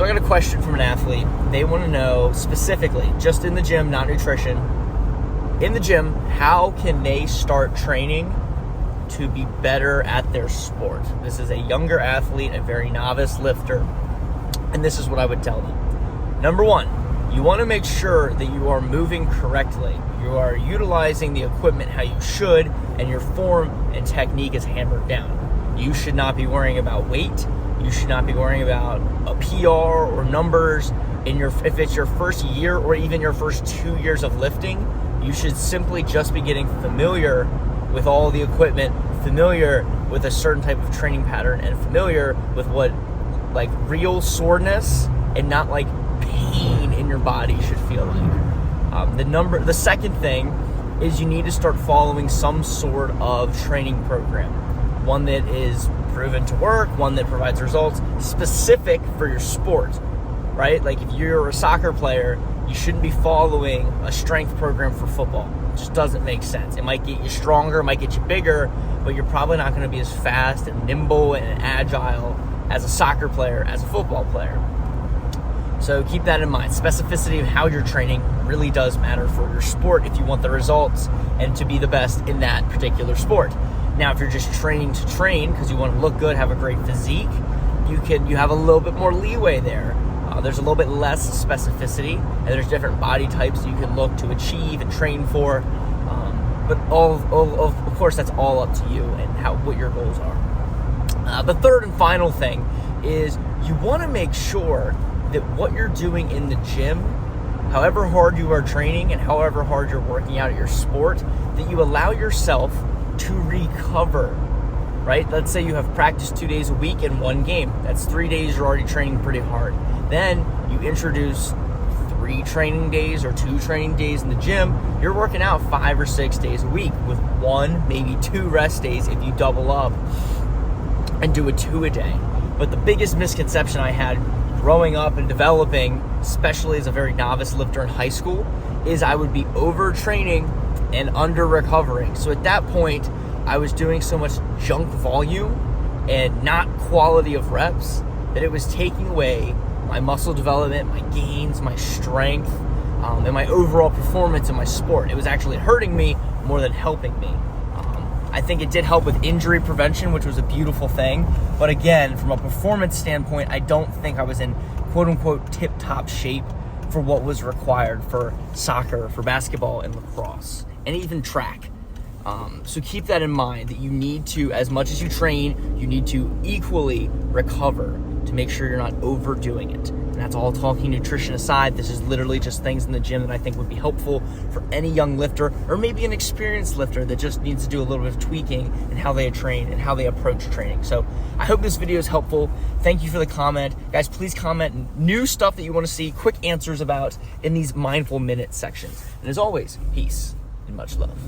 So I got a question from an athlete. They want to know specifically, just in the gym, not nutrition, in the gym, how can they start training to be better at their sport? This is a younger athlete, a very novice lifter, and this is what I would tell them. Number one, you want to make sure that you are moving correctly. You are utilizing the equipment how you should, and your form and technique is hammered down. You should not be worrying about weight. You should not be worrying about a PR or numbers. If it's your first year or even your first 2 years of lifting, you should simply just be getting familiar with all the equipment, familiar with a certain type of training pattern, and familiar with what like real soreness and not like pain in your body should feel like. The second thing is you need to start following some sort of training program, one that is proven to work, one that provides results specific for your sport, right? Like if you're a soccer player, you shouldn't be following a strength program for football. It just doesn't make sense. It might get you stronger, it might get you bigger, but you're probably not going to be as fast and nimble and agile as a soccer player, as a football player. So keep that in mind. Specificity of how you're training really does matter for your sport if you want the results and to be the best in that particular sport. Now, if you're just training to train because you want to look good, have a great physique, you have a little bit more leeway there. There's a little bit less specificity, and there's different body types you can look to achieve and train for. But of course, that's all up to you and what your goals are. The third and final thing is you want to make sure that what you're doing in the gym, however hard you are training and however hard you're working out at your sport, that you allow yourself to recover, right? Let's say you have practice 2 days a week in one game. That's 3 days you're already training pretty hard. Then you introduce 3 training days or 2 training days in the gym. You're working out 5 or 6 days a week with 1, maybe 2 rest days if you double up and do a 2 a day. But the biggest misconception I had growing up and developing, especially as a very novice lifter in high school, is I would be overtraining and under-recovering. So at that point, I was doing so much junk volume and not quality of reps that it was taking away my muscle development, my gains, my strength, and my overall performance in my sport. It was actually hurting me more than helping me. I think it did help with injury prevention, which was a beautiful thing. But again, from a performance standpoint, I don't think I was in quote-unquote tip-top shape for what was required for soccer, for basketball, and lacrosse, and even track. So keep that in mind, that you need to, as much as you train, you need to equally recover to make sure you're not overdoing it. And that's all talking nutrition aside. This is literally just things in the gym that I think would be helpful for any young lifter, or maybe an experienced lifter that just needs to do a little bit of tweaking in how they train and how they approach training. So I hope this video is helpful. Thank you for the comment. Guys, please comment new stuff that you want to see, quick answers about in these mindful minute sections. And as always, peace and much love.